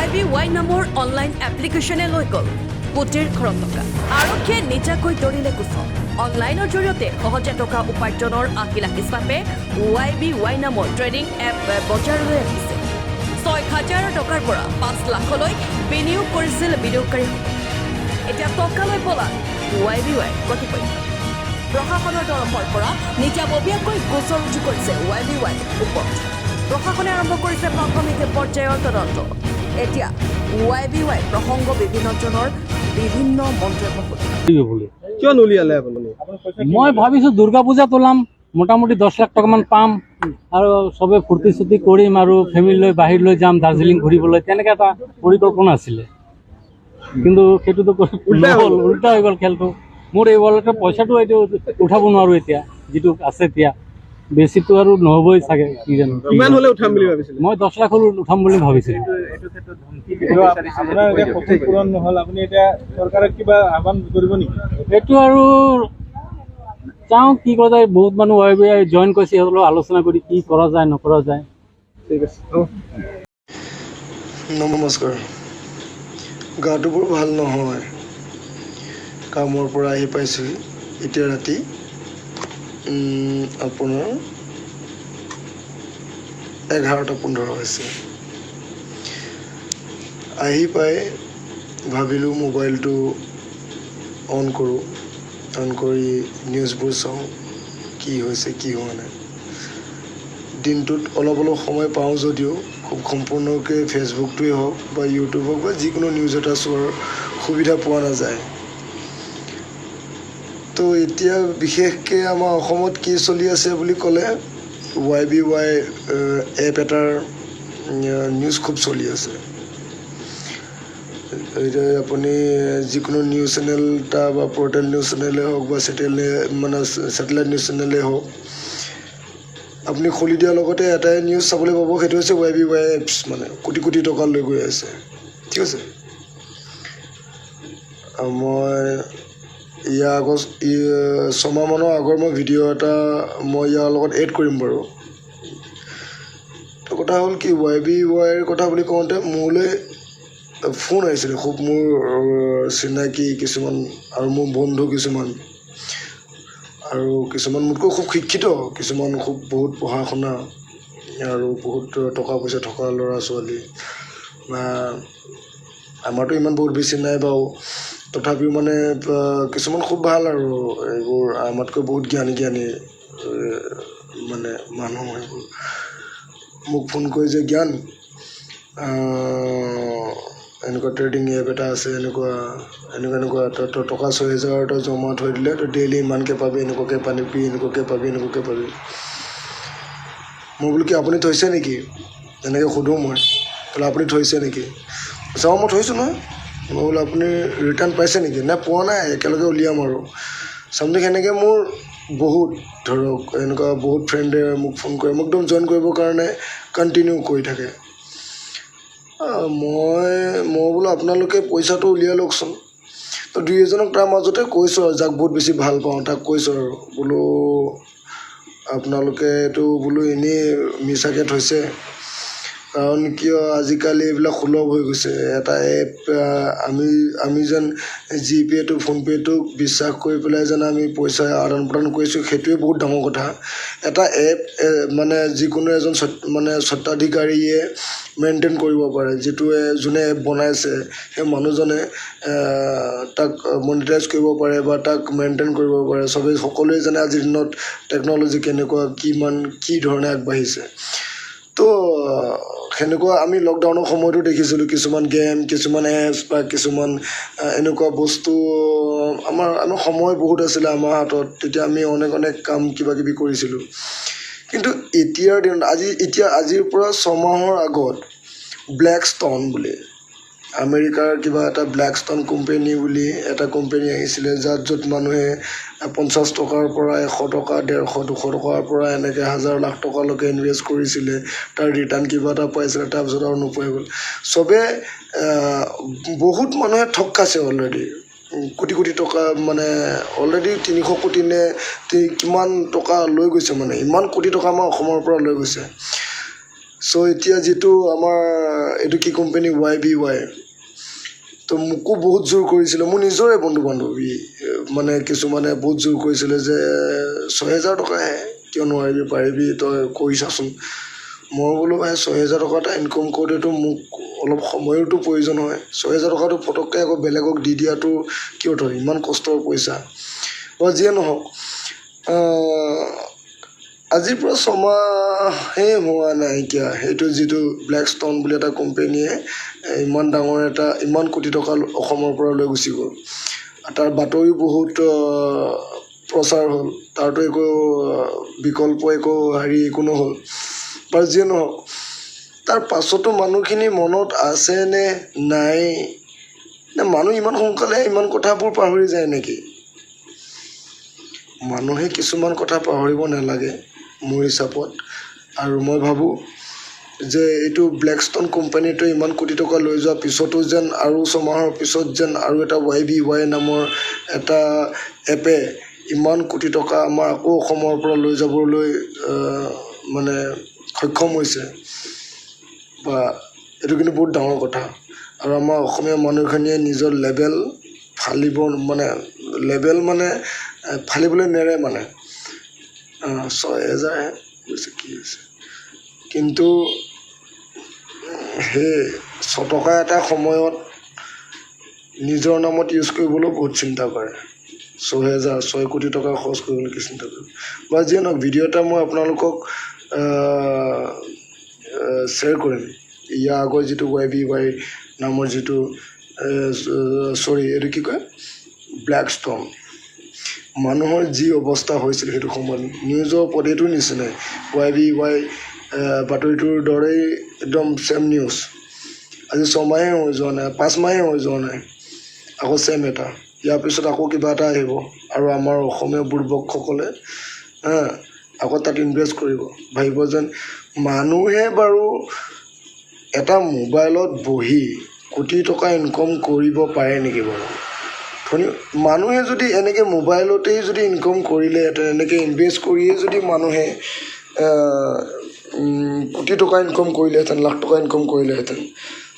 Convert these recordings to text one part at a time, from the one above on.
YBY নামৰ online এপ্লিকেশ্যনে লৈ গ'ল কোটিৰ খৰচ টকা। আৰক্ষীয়ে নিজাকৈ তৰিলে গোচৰ। অনলাইনৰ জৰিয়তে সহজে টকা উপাৰ্জনৰ আশিলা হিচাপে YBY নামৰ ট্ৰেডিং এপ বজাৰলৈ আহিছে। 6,000 টকাৰ পৰা 5 লাখলৈ বিনিয়োগ কৰিছিল বিনিয়োগকাৰীসকলে। এতিয়া টকালৈ পলা YBY কৰ্তৃপক্ষ। প্ৰশাসনৰ তৰফৰ পৰা নিজাববীয়াকৈ গোচৰ ৰুজু কৰিছে YBY ওপৰত। প্ৰশাসনে আৰম্ভ কৰিছে প্ৰাথমিক পৰ্যায়ৰ তদন্ত। এতিয়া YBY প্ৰসংগ বিভিন্নজনৰ বিভিন্ন মন্তব্য কিয় নুলিয়ালে আপুনি? মই ভাবিছোঁ দুৰ্গা পূজাত ওলাম, মোটামুটি 10 লাখ টকামান পাম আৰু চবে ফূৰ্তি চূৰ্তি কৰিম আৰু ফেমিলি লৈ বাহিৰলৈ যাম দাৰ্জিলিং ঘূৰিবলৈ, তেনেকৈ এটা পৰিকল্পনা আছিলে। কিন্তু সেইটোতো নহ'ল, উল্টা হৈ গ'ল খেলটো। মোৰ এই ৱালেটৰ পইচাটো এইটো উঠাব নোৱাৰোঁ এতিয়া, যিটো আছে এতিয়া। বেছিটো আৰু নহ'বই চাগে, কি জানো। কিমান হ'লে উঠাম বুলি ভাবিছিলে? মই 10 লাখ হ'লে উঠাম বুলি ভাবিছিলোঁ। এইটো আৰু চাওঁ কি কৰা যায়। বহুত মানুহ YBY জইন কৰিছে, সিহঁতৰ আলোচনা কৰি কি কৰা যায় নকৰা যায়। ঠিক আছে। নমস্কাৰ। গাটো বৰ ভাল নহয়, কামৰ পৰা আহি পাইছোঁহি। এতিয়া ৰাতি আপোনাৰ 11:15 হৈছে। আহি পাই ভাবিলোঁ মোবাইলটো অন কৰোঁ, অন কৰি নিউজবোৰ চাওঁ কি হৈছে কি হোৱা নাই। দিনটোত অলপ অলপ সময় পাওঁ যদিও খুব সম্পূৰ্ণকৈ ফেচবুকটোৱেই হওক বা ইউটিউব হওক বা যিকোনো নিউজ এটা চোৱাৰ সুবিধা পোৱা নাযায়। তো এতিয়া বিশেষকৈ আমাৰ অসমত কি চলি আছে বুলি ক'লে YBY এপ এটাৰ নিউজ খুব চলি আছে। এতিয়া আপুনি যিকোনো নিউজ চেনেল এটা বা পৰ্টেল নিউজ চেনেলেই হওক বা ছেটেলাইট নিউজ চেনেলেই হওক, আপুনি খুলি দিয়াৰ লগতে এটাই নিউজ চাবলৈ পাব, সেইটো হৈছে YBY এপছ। মানে কোটি কোটি টকা লৈ গৈ আছে, ঠিক আছে। মই ইয়াৰ 6 মাহমানৰ আগৰ মই ভিডিঅ' এটা মই ইয়াৰ লগত এড কৰিম বাৰু। তো কথা হ'ল কি, YBYৰ কথা বুলি কওঁতে মোলৈ ফোন আহিছিলে খুব, মোৰ চিনাকি কিছুমান আৰু মোৰ বন্ধু কিছুমান, আৰু কিছুমান মোতকৈ খুব শিক্ষিত, কিছুমান খুব বহুত পঢ়া শুনা আৰু বহুত টকা পইচা থকা ল'ৰা ছোৱালী। আমাৰতো ইমান বহুত বেছি নাই বাৰু, তথাপিও মানে কিছুমান খুব ভাল আৰু এইবোৰ আমাতকৈ বহুত জ্ঞানী মানে মানুহ। এইবোৰ মোক ফোন কৰি যে জ্ঞান এনেকুৱা ট্ৰেডিং এপ এটা আছে, এনেকুৱা তই টকা 6,000 তই জমা থৈ দিলে তই ডেইলি ইমানকৈ পাবি, এনেকুৱাকৈ পাবি, এনেকুৱাকৈ পাবি। মই বোলো কি আপুনি থৈছে নেকি, এনেকৈ সোধোঁ মই, বোলে আপুনি থৈছে নেকি? চাওঁ মই থৈছোঁ নহয়। মই বোলো আপুনি ৰিটাৰ্ণ পাইছে নেকি? নাই পোৱা নাই, একেলগে উলিয়াম আৰু চামথিং। সেনেকৈ মোৰ বহুত ধৰক এনেকুৱা বহুত ফ্ৰেণ্ডে মোক ফোন কৰে, মোক একদম জইন কৰিবৰ কাৰণে কণ্টিনিউ কৰি থাকে। মই বোলো আপোনালোকে পইচাটো উলিয়াই লওকচোন। তো 2-এজনক তাৰ মাজতে কৈছোঁ আৰু, যাক বহুত বেছি ভাল পাওঁ তাক কৈছোঁ আৰু, বোলো আপোনালোকে এইটো বোলো এনেই মিছাকৈ থৈছে। কাৰণ কিয় আজিকালি এইবিলাক সুলভ হৈ গৈছে। এটা এপ আমি যেন জিপে'টো ফোনপে'টোক বিশ্বাস কৰি পেলাই যেন আমি পইচা আদান প্ৰদান কৰিছোঁ, সেইটোৱে বহুত ডাঙৰ কথা। এটা এপ মানে যিকোনো এজন স্বত্বাধিকাৰীয়ে মেইনটেইন কৰিব পাৰে, যোনে এপ বনাইছে সেই মানুহজনে তাক মনিটাইজ কৰিব পাৰে বা তাক মেইনটেইন কৰিব পাৰে। সকলোৱে জানে আজিৰ দিনত টেকন'লজি কেনেকুৱা, কি ধৰণে আগবাঢ়িছে। তো সেনেকুৱা আমি লকডাউনৰ সময়তো দেখিছিলোঁ কিছুমান গেম, কিছুমান এপছ বা কিছুমান এনেকুৱা বস্তু। আমাৰ সময় বহুত আছিলে আমাৰ হাতত, তেতিয়া আমি অনেক কাম কিবাকিবি কৰিছিলোঁ। কিন্তু এতিয়াৰ দিনত আজিৰ পৰা 6 মাহৰ আগত ব্লেকষ্টন বুলি আমেৰিকাৰ কিবা এটা ব্লেকষ্টন কোম্পেনী বুলি এটা কোম্পেনী আহিছিলে, য'ত মানুহে 50 টকাৰ পৰা 100 টকা, 150, 200 টকাৰ পৰা এনেকৈ 1,000 লাখ টকালৈকে ইনভেষ্ট কৰিছিলে। তাৰ ৰিটাৰ্ণ কিবা এটা পাইছিলে, তাৰপিছত আৰু নোপোৱাই গ'ল। চবে বহুত মানুহে ঠগ খাইছে অলৰেডি। কোটি কোটি টকা, মানে অলৰেডি 300 কোটি নে কিমান টকা লৈ গৈছে, মানে ইমান কোটি টকা আমাৰ অসমৰ পৰা লৈ গৈছে। চ' এতিয়া যিটো আমাৰ এইটো কি কোম্পানী YBY, তো মোকো বহুত জোৰ কৰিছিলে, মোৰ নিজৰে বন্ধু বান্ধৱী মানে কিছুমানে বহুত জোৰ কৰিছিলে যে 6,000 টকাহে, কিয় নোৱাৰিবি, পাৰিবি, তই কৰি চাচোন। মই বোলো ভাই 6,000 টকা এটা ইনকম কৰোঁতেতো মোক অলপ সময়ৰতো প্ৰয়োজন হয়। 6,000 টকাটো পটককৈ আকৌ বেলেগক দি দিয়াটো কি অৰ্থ, ইমান কষ্টৰ পইচা। বা যিয়ে নহওক, আজিৰ পৰা 6 মাহেই হোৱা নাইকিয়া, সেইটো যিটো ব্লেকষ্টন বুলি এটা কোম্পেনীয়ে ইমান ডাঙৰ এটা ইমান কোটি টকা অসমৰ পৰা লৈ গুচি গ'ল। তাৰ বাতৰিও বহুত প্ৰচাৰ হ'ল, তাৰতো একো বিকল্প একো একো নহ'ল। বাৰু যিয়ে নহওক, তাৰ পাছতো মানুহখিনি মনত আছে নে নাই, নে মানুহ ইমান সোনকালে ইমান কথাবোৰ পাহৰি যায় নেকি? মানুহে কিছুমান কথা পাহৰিব নালাগে মোৰ হিচাপত। আৰু মই ভাবোঁ যে এইটো ব্লেকষ্টন কোম্পানীটোৱে ইমান কোটি টকা লৈ যোৱাৰ পিছতো যেন আৰু 6 মাহৰ পিছত যেন আৰু এটা YBY নামৰ এটা এপে ইমান কোটি টকা আমাৰ আকৌ অসমৰ পৰা লৈ যাবলৈ মানে সক্ষম হৈছে, বা এইটো কিন্তু বহুত ডাঙৰ কথা। আৰু আমাৰ অসমীয়া মানুহখিনিয়ে নিজৰ লেবেল ফালিবলৈ নেৰে মানে। 6,000হে কৈছে, কি হৈছে, কিন্তু সেই 6 টকা এটা সময়ত নিজৰ নামত ইউজ কৰিবলৈও বহুত চিন্তা কৰে। 6 কোটি টকা খৰচ কৰিবলৈ কি চিন্তা কৰিব। বা যিয়ে নহওক, ভিডিঅ' এটা মই আপোনালোকক শ্বেয়াৰ কৰিম। ইয়াৰ আগৰ যিটো YBY নামৰ যিটো এইটো কি কয়, ব্লেকষ্টন, মানুহৰ যি অৱস্থা হৈছিল সেইটো সময়ত নিউজৰ ওপৰত নিচিনাই YBY বাতৰিটোৰ দৰেই একদম ছেম নিউজ। আজি 6 মাহে হৈ যোৱা নাই, 5 মাহে হৈ যোৱা নাই, আকৌ ছেম এটা। ইয়াৰ পিছত আকৌ কিবা এটা আহিব আৰু আমাৰ অসমীয়া বুৰ্বকসকলে আকৌ তাত ইনভেষ্ট কৰিব, ভাবিব যেন মানুহে বাৰু এটা মোবাইলত বহি কোটি টকা ইনকম কৰিব পাৰে নেকি বাৰু। মানুহে যদি এনেকৈ মোবাইলতেই যদি ইনকম কৰিলেহেঁতেন, এনেকৈ ইনভেষ্ট কৰিয়ে যদি মানুহে কোটি টকা ইনকম কৰিলেহেঁতেন, লাখ টকা ইনকম কৰিলেহেঁতেন,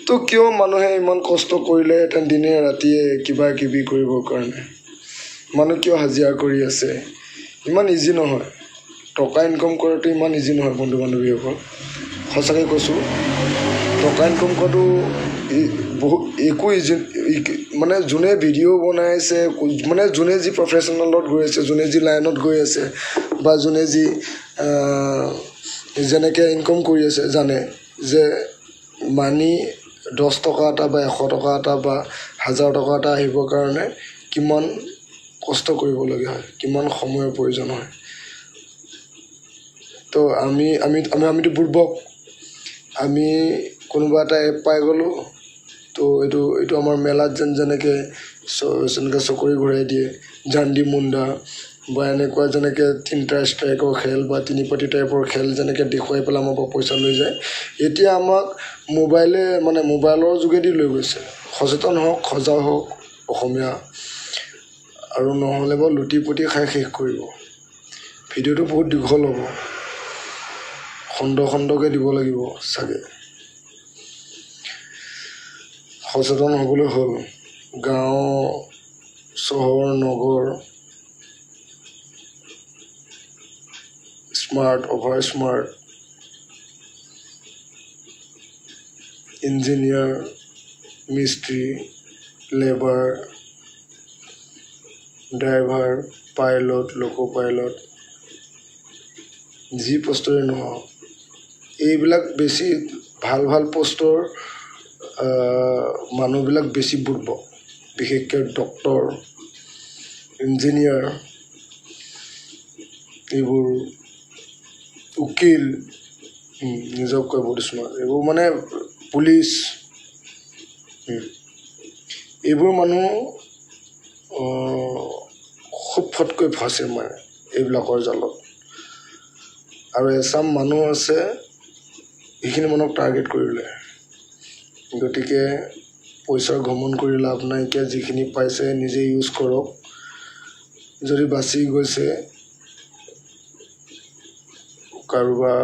তো কিয় মানুহে ইমান কষ্ট কৰিলেহেঁতেন দিনে ৰাতিয়ে কিবা কিবি কৰিবৰ কাৰণে। মানুহ কিয় হাজিৰা কৰি আছে, ইমান ইজি নহয়। টকা ইনকম কৰাটো ইমান ইজি নহয় বন্ধু বান্ধৱীসকল, সঁচাকৈ কৈছোঁ। টকা ইনকম কৰাটো বহুত একো ইজি মানে যোনে ভিডিঅ' বনাইছে, মানে যোনে যি প্ৰফেশ্যনেলত গৈ আছে, যোনে যি লাইনত গৈ আছে, বা যোনে যি যেনেকৈ ইনকম কৰি আছে, জানে যে মানি 10 টকা এটা বা 100 টকা এটা বা 1000 টকা এটা আহিবৰ কাৰণে কিমান কষ্ট কৰিবলগীয়া হয়, কিমান সময়ৰ প্ৰয়োজন হয়। তো আমিতো বুৰ্বক, আমি কোনোবা এটা এপ পাই গ'লোঁ, তো এইটো আমাৰ মেলাত যেনেকৈ চকৰি ঘূৰাই দিয়ে, জান্দি মুণ্ডা, বা এনেকুৱা যেনেকৈ 3টা ষ্ট্ৰাইকৰ খেল বা 3 পাতি টাইপৰ খেল যেনেকৈ দেখুৱাই পেলাই আমাৰ পৰা পইচা লৈ যায়, এতিয়া আমাক মোবাইলৰ যোগেদি লৈ গৈছে। সচেতন হওক, সজাগ হওক অসমীয়া, আৰু নহ'লে বাৰু লুটি পুটি খাই শেষ কৰিব। ভিডিঅ'টো বহুত দীঘল হ'ব, খণ্ডকৈ দিব লাগিব চাগে। সচেতন হ'বলৈ হ'ল। গাঁও, চহৰ, নগৰ, স্মাৰ্ট, অভাৰ স্মাৰ্ট, ইঞ্জিনিয়াৰ, মিস্ত্ৰী, labour, driver, pilot, loco pilot, যি পষ্টৰে নহওক, এইবিলাক বেছি ভাল পষ্টৰ মানুহবিলাক বেছি বুৰ্বক, বিশেষকৈ ডক্তৰ, ইঞ্জিনিয়াৰ, এইবোৰ উকিল, নিজক কয় বহুত স্মাৰ্ট, এইবোৰ মানে পুলিচ, এইবোৰ মানুহ খুব ফটকৈ ফাঁচে মাৰে এইবিলাকৰ জালত। আৰু এচাম মানুহ আছে সেইখিনি মানুহক টাৰ্গেট কৰিলে। গতিকে পইচাৰ ঘমন কৰি লাভ নাইকিয়া, যিখিনি পাইছে নিজে ইউজ কৰক। যদি বাচি গৈছে কাৰোবাৰ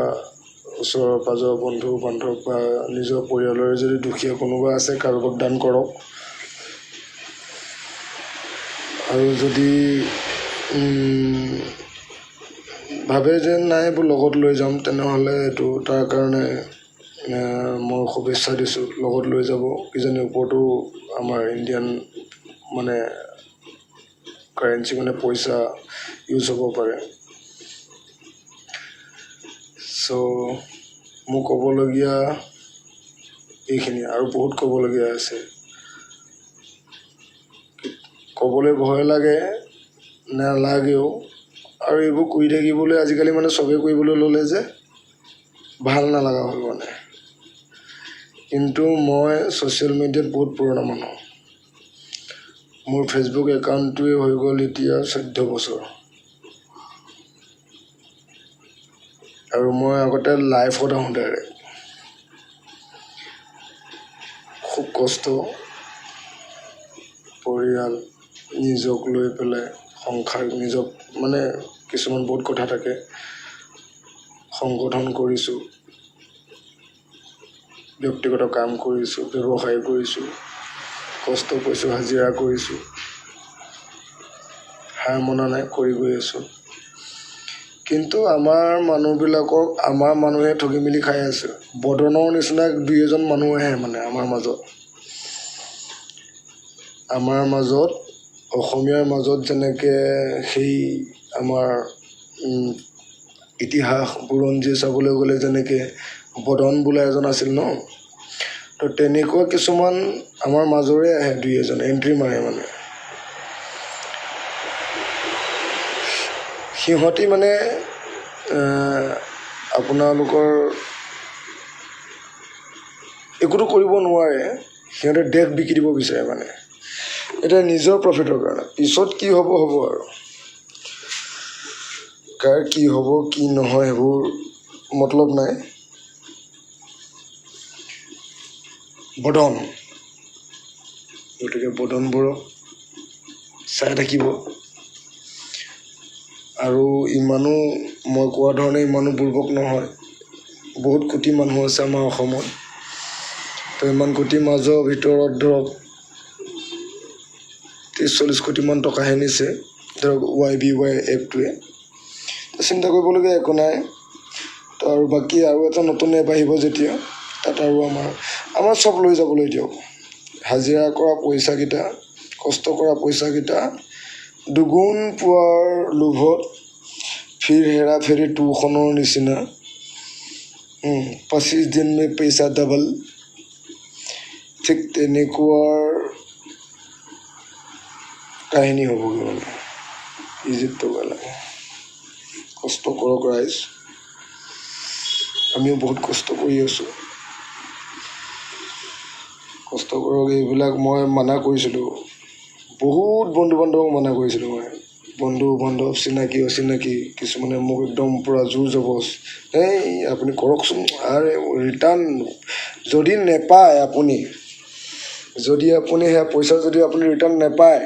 ওচৰৰ পাজৰৰ বন্ধু বান্ধৱ বা নিজৰ পৰিয়ালৰে যদি দুখীয়া কোনোবা আছে কাৰোবাক দান কৰক। আৰু যদি ভাবে যে নাই এইবোৰ লগত লৈ যাম, তেনেহ'লে এইটো তাৰ কাৰণে মই শুভেচ্ছা দিছোঁ। লগত লৈ যাব, কিজানি ওপৰতো আমাৰ ইণ্ডিয়ান মানে কাৰেঞ্চি মানে পইচা ইউজ হ'ব পাৰে। চ' মোৰ ক'বলগীয়া এইখিনি, আৰু বহুত ক'বলগীয়া আছে। ক'বলৈ ভয় লাগে, নালাগেও। আৰু এইবোৰ কৰি থাকিবলৈ আজিকালি মানে চবেই কৰিবলৈ ল'লে যে ভাল নালাগা হ'ল মানে। কিন্তু মই ছ'চিয়েল মিডিয়াত বহুত পুৰণা মানুহ। মোৰ ফেচবুক একাউণ্টটোৱে হৈ গ'ল এতিয়া 14 বছৰ। আৰু মই আগতে লাইফত আহোঁ ডাইৰেক্ট। খুব কষ্ট, পৰিয়াল নিজক লৈ পেলাই, সংসাৰ নিজক মানে কিছুমান বহুত কথা থাকে। সংগঠন কৰিছোঁ, ব্যক্তিগত কাম কৰিছোঁ, ব্যৱসায় কৰিছোঁ, কষ্ট কৰিছোঁ, হাজিৰা কৰিছোঁ, হাৰ মনা নাই, কৰি গৈ আছোঁ। কিন্তু আমাৰ মানুহবিলাকক আমাৰ মানুহে ঠগি মেলি খাই আছে। বদনৰ নিচিনা 2-এজন মানুহ আহে মানে আমাৰ মাজত। অসমীয়াৰ মাজত যেনেকৈ সেই আমাৰ ইতিহাস বুৰঞ্জী চাবলৈ গ'লে যেনেকৈ বদন বোলা এজন আছিল ন, তো তেনেকুৱা কিছুমান আমাৰ মাজৰে আহে 2-এজন এণ্ট্ৰি মাৰে মানে। সিহঁতি মানে আপোনালোকৰ একোতো কৰিব নোৱাৰে, সিহঁতে দেশ বিকি দিব বিচাৰে মানে। এতিয়া নিজৰ প্ৰফিটৰ কাৰণে। পিছত কি হ'ব হ'ব আৰু, কাৰ কি হ'ব কি নহয় সেইবোৰ মতলব নাই। বদন, গতিকে বদনবোৰক চাই থাকিব। আৰু ইমানো মই কোৱা ধৰণে ইমানো বুৰ্বক নহয়। বহুত কোটি মানুহ আছে আমাৰ অসমত। তো ইমান কোটিৰ মাজৰ ভিতৰত ধৰক 30-40 কোটিমান টকাহে নিছে ধৰক YBY এপটোৱে। চিন্তা কৰিবলগীয়া একো নাই। তো আৰু বাকী আৰু এটা নতুন এপ আহিব যেতিয়া, তাত আৰু আমাৰ চব লৈ যাবলৈ দিয়ক। হাজিৰা কৰা পইচাকেইটা, কষ্ট কৰা পইচাকেইটা দুগুণ পোৱাৰ লোভত ফিৰ হেৰা ফেৰি 2খনৰ নিচিনা 25 দিন মে পইচা ডাবল, ঠিক তেনেকুৱাৰ কাহিনী হ'বগৈ মানে। ইজিপ্ত গ'লে কষ্ট কৰক ৰাইজ, আমিও বহুত কষ্ট কৰি আছোঁ। কষ্ট কৰক, এইবিলাক মই মানা কৰিছিলোঁ। বহুত বন্ধু বান্ধৱক মানা কৰিছিলোঁ মই। বন্ধু বান্ধৱ চিনাকি অচিনাকি কিছুমানে মোক একদম পূৰা জোৰ জবজ, এই আপুনি কৰকচোন। আৰে ৰিটাৰ্ণ যদি নেপায় আপুনি সেয়া পইচা যদি আপুনি ৰিটাৰ্ণ নেপায়,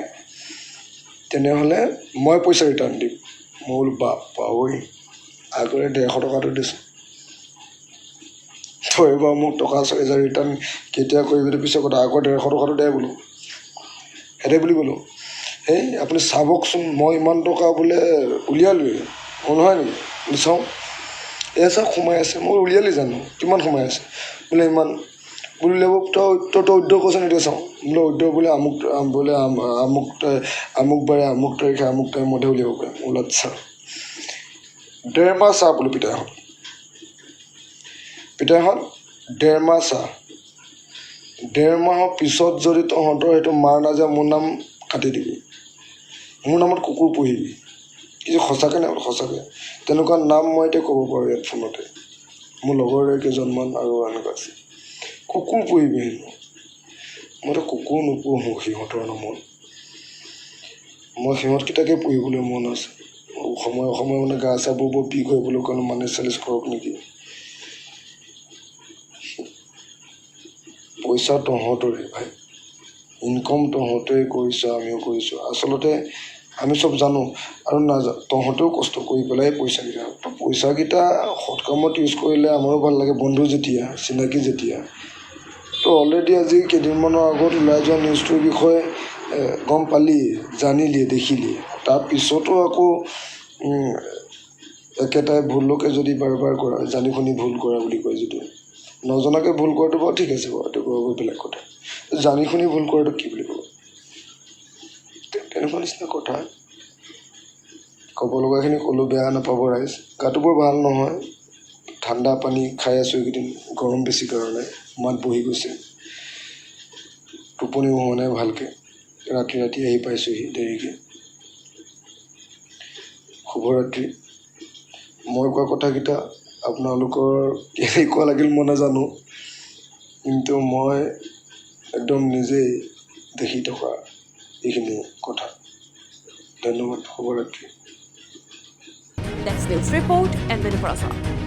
তেনেহ'লে মই পইচা ৰিটাৰ্ণ দিম। মই বোলো বাপ্পা ঐ, আগৰে 150 টকাটো দিছোঁ, তই এইবাৰ মোক টকা 6000 ৰিটাৰ্ণ কেতিয়া কৰিবি পিছৰ কথা, আগৰ 150 টকাটো দে বোলো। হেৰি বুলি ক'লোঁ, এই আপুনি চাবকচোন, মই ইমান টকা বোলে উলিয়ালোৱেই। নহয় নেকি, চাওঁ এয়া চাওক সোমাই আছে। মই উলিয়ালি জানো, কিমান সোমাই আছে বোলে ইমান। বোলে তই উদ্যোগ কৈছে এতিয়া চাওঁ বোলে উদ্যোগ বোলে আমুক বাৰে আমুক তাৰিখে আমুক টাইমতহে উলিয়াব পাৰে। বোলে আচ্ছা, 1.5 মাহ চাহ বোলো পিতাইহঁত 1.5 মাহ চাহ। 1.5 মাহৰ পিছত যদি তহঁতৰ সেইটো মাৰ নাযায়, মোৰ নাম কাটি দিবি, মোৰ নামত কুকুৰ পুহিবি। কিছু সঁচাকৈ নাই, সঁচাকৈ তেনেকুৱা নাম মই এতিয়া ক'ব পাৰোঁ ইয়াত ফোনতে। মোৰ লগৰে কেইজনমান আৰু এনেকুৱা আছে, কুকুৰ পুহিবি হেনো। মইতো কুকুৰ নোপোহোঁ সিহঁতৰ নামত, মই সিহঁতকেইটাকে পুহিবলৈ মন আছে। সময়ে সময়ে মানে গা চাবোৰ বৰ বিষ হৈ বোলো কাৰণ মালিচ কৰক নেকি। পইচা তহঁতৰে ভাই, ইনকম তহঁতেই কৰিছ, আমিও কৰিছোঁ। আচলতে আমি চব জানো আৰু তহঁতেও কষ্ট কৰি পেলাই পইচাকেইটা তো পইচাকেইটা সৎ কামত ইউজ কৰিলে আমাৰো ভাল লাগে বন্ধু যেতিয়া চিনাকি যেতিয়া তো অলৰেডি আজি কেইদিনমানৰ আগত ওলাই যোৱা নিউজটোৰ বিষয়ে গম পালি জানিলি দেখিলি তাৰপিছতো আকৌ একেটাই ভুলকে যদি বাৰ বাৰ কৰা জানি শুনি ভুল কৰা বুলি কয় যিটো নজনাকৈ ভুল কৰাটো বাৰু ঠিক আছে বাৰু এইটো কৰিব বেলেগ কথা জানি শুনি ভুল কৰাটো কি বুলি ক'ব তেনেকুৱা নিচিনা কথা ক'ব লগাখিনি ক'লোঁ বেয়া নাপাব ৰাইজ গাটো বৰ ভাল নহয় ঠাণ্ডা পানী খাই আছোঁ এইকেইদিন গৰম বেছি কাৰণে মাত বহি গৈছে টোপনিও হোৱা নাই ভালকৈ ৰাতি আহি পাইছোঁহি দেৰিকৈ শুভৰাত্ৰি মই কোৱা কথাকেইটা আপোনালোকৰ কেনেকুৱা লাগিল মই নাজানো কিন্তু মই একদম নিজেই দেখি থকা এইখিনি কথা ধন্যবাদ শুভৰাত্ৰি Next news report, and then